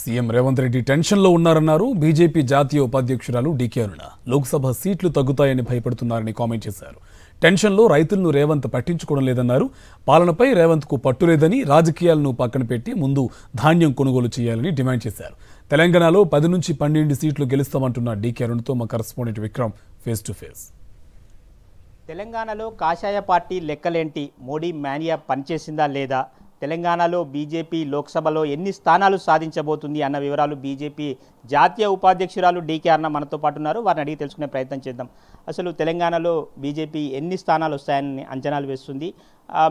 CM Revanth Reddy టెన్షన్లో ఉన్నారన్నారు BJP జాతీయ ఉపాధ్యక్షురాలు DK అరుణ. లోక్సభ సీట్లు తగ్గుతాయని భయపడుతున్నారని కామెంట్ చేశారు. టెన్షన్లో రైతులను రేవంత్ పట్టించుకోవడం లేదన్నారు. పాలనపై రేవంత్కు పట్టు లేదని, రాజకీయాలను పక్కన పెట్టి ముందు ధాన్యం కొనుగోలు చేయాలని డిమాండ్ చేశారు. తెలంగాణలో 10 నుంచి 12 సీట్లు గెలుస్తామంటున్న డీకే అరుణ్తో మా correspondent Vikram face to face. తెలంగాణలో కాషాయ పార్టీ లెక్కలేంటి? మోడీ మేనియా పనిచేసిందా లేదా? తెలంగాణలో బీజేపీ లోక్సభలో ఎన్ని స్థానాలు సాధించబోతుంది అన్న వివరాలు బీజేపీ జాతీయ ఉపాధ్యక్షురాలు డీకే అరుణ మనతో పాటు ఉన్నారు. వారిని అడిగి తెలుసుకునే ప్రయత్నం చేద్దాం. అసలు తెలంగాణలో బీజేపీ ఎన్ని స్థానాలు వస్తాయని అంచనాలు వేస్తుంది?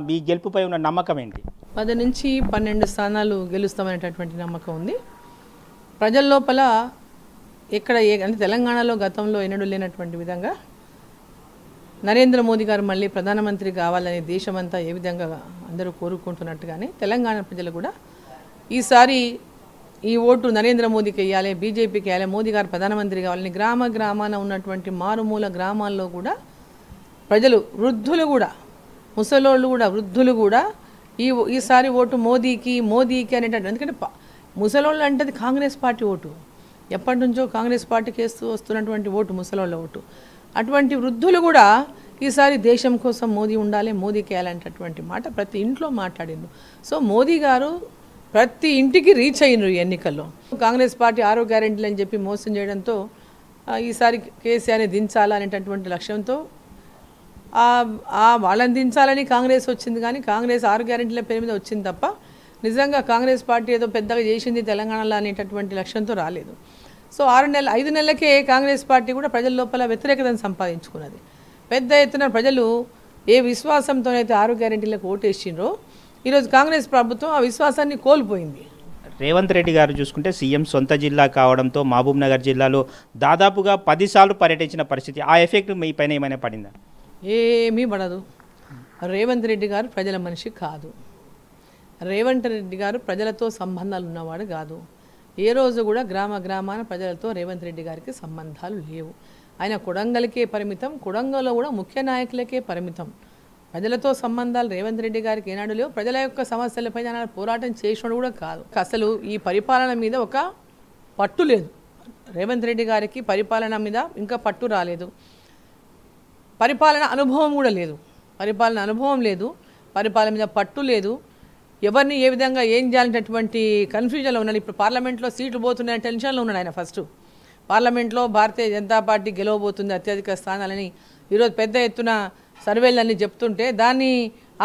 మీ గెలుపుపై ఉన్న నమ్మకం ఏంటి? 10 నుంచి 12 స్థానాలు గెలుస్తామనేటటువంటి నమ్మకం ఉంది. ప్రజల లోపల ఎక్కడ అంటే తెలంగాణలో గతంలో ఎన్నడూ లేనటువంటి విధంగా నరేంద్ర మోదీ గారు మళ్ళీ ప్రధానమంత్రి కావాలని దేశమంతా ఏ విధంగా అందరూ కోరుకుంటున్నట్టుగానే తెలంగాణ ప్రజలు కూడా ఈసారి ఈ ఓటు నరేంద్ర మోదీకి వేయాలి, బీజేపీకి వేయాలి, మోదీ గారు ప్రధానమంత్రి కావాలని గ్రామాన ఉన్నటువంటి మారుమూల గ్రామాల్లో కూడా ప్రజలు, వృద్ధులు కూడా, ముసలోళ్ళు కూడా, వృద్ధులు కూడా ఈసారి ఓటు మోదీకి అనేటటువంటి, ఎందుకంటే ముసలోళ్ళు అంటే అది కాంగ్రెస్ పార్టీ ఓటు, ఎప్పటి నుంచో కాంగ్రెస్ పార్టీకి వేస్తూ వస్తున్నటువంటి ఓటు ముసలోళ్ళ ఓటు. అటువంటి వృద్ధులు కూడా ఈసారి దేశం కోసం మోదీ ఉండాలి, మోదీకి వేయాలనేటటువంటి మాట ప్రతి ఇంట్లో మాట్లాడిండ్రు. సో మోదీ గారు ప్రతి ఇంటికి రీచ్ అయినరు ఈ ఎన్నికల్లో. కాంగ్రెస్ పార్టీ 6 గ్యారెంటీలు అని చెప్పి మోసం చేయడంతో ఈసారి కేసీఆర్ని దించాలనేటటువంటి లక్ష్యంతో వాళ్ళని దించాలని కాంగ్రెస్ వచ్చింది. కానీ కాంగ్రెస్ 6 గ్యారెంటీల పేరు మీద వచ్చింది తప్ప నిజంగా కాంగ్రెస్ పార్టీ ఏదో పెద్దగా చేసింది తెలంగాణలో అనేటటువంటి లక్ష్యంతో రాలేదు. సో 5 నెలలకే కాంగ్రెస్ పార్టీ కూడా ప్రజల లోపల వ్యతిరేకతను సంపాదించుకున్నది. పెద్ద ఎత్తున ప్రజలు ఏ విశ్వాసంతోనైతే 6 గ్యారెంటీలకు ఓటేసిండ్రో ఈరోజు కాంగ్రెస్ ప్రభుత్వం ఆ విశ్వాసాన్ని కోల్పోయింది. రేవంత్ రెడ్డి గారు చూసుకుంటే సీఎం సొంత జిల్లా కావడంతో మహబూబ్ నగర్ జిల్లాలో దాదాపుగా 10 సార్లు పర్యటించిన పరిస్థితి. ఆ ఎఫెక్ట్ మీ పైన ఏమైనా పడిందా? ఏమీ పడదు. రేవంత్ రెడ్డి గారు ప్రజల మనిషి కాదు. రేవంత్ రెడ్డి గారు ప్రజలతో సంబంధాలు ఉన్నవాడు కాదు. ఏ రోజు కూడా గ్రామాన ప్రజలతో రేవంత్ రెడ్డి గారికి సంబంధాలు లేవు. ఆయన కొడంగల్కే పరిమితం, కొడంగల్లో కూడా ముఖ్య నాయకులకే పరిమితం. ప్రజలతో సంబంధాలు రేవంత్ రెడ్డి గారికి ఏనాడు లేవు. ప్రజల యొక్క సమస్యలపై ఆయన పోరాటం చేసినోడు కూడా కాదు. అసలు ఈ పరిపాలన మీద ఒక పట్టు లేదు. రేవంత్ రెడ్డి గారికి పరిపాలన మీద ఇంకా పట్టు రాలేదు. పరిపాలన అనుభవం కూడా లేదు. పరిపాలన మీద పట్టు లేదు. ఎవరిని ఏ విధంగా ఏం చేయాలనేటటువంటి కన్ఫ్యూజన్లో ఉన్నాడు. ఇప్పుడు పార్లమెంట్లో సీట్లు పోతున్నాయని టెన్షన్లో ఉన్నాడు ఆయన. ఫస్ట్ పార్లమెంట్లో భారతీయ జనతా పార్టీ గెలవబోతుంది అత్యధిక స్థానాలని ఈరోజు పెద్ద ఎత్తున సర్వేలన్నీ చెప్తుంటే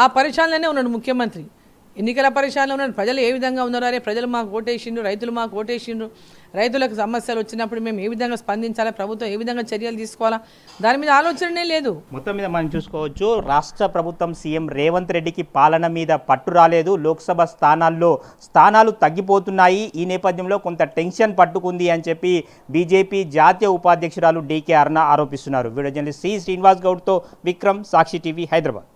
ఆ పరిశాలనే ఉన్నాడు ముఖ్యమంత్రి. ఎన్నికల పరిశాలలో ఉన్నాడు. ప్రజలు ఏ విధంగా ఉన్నారు? అరే ప్రజలు మాకు ఓటేసిండ్రు, రైతులు మాకు ఓటేసిండ్రు, రైతులకు సమస్యలు వచ్చినప్పుడు మేము ఏ విధంగా స్పందించాలా, ప్రభుత్వం ఏ విధంగా చర్యలు తీసుకోవాలా, దాని మీద ఆలోచనే లేదు. మొత్తం మీద మనం చూసుకోవచ్చు, రాష్ట్ర ప్రభుత్వం సీఎం రేవంత్ రెడ్డికి పాలన మీద పట్టు రాలేదు. లోక్సభ స్థానాలు తగ్గిపోతున్నాయి. ఈ నేపథ్యంలో కొంత టెన్షన్ పట్టుకుంది అని చెప్పి బీజేపీ జాతీయ ఉపాధ్యక్షురాలు డీకే అరుణ ఆరోపిస్తున్నారు. వీడియో జర్నలిస్ట్ శ్రీనివాస్ గౌడ్తో విక్రమ్, సాక్షి టీవీ, హైదరాబాద్.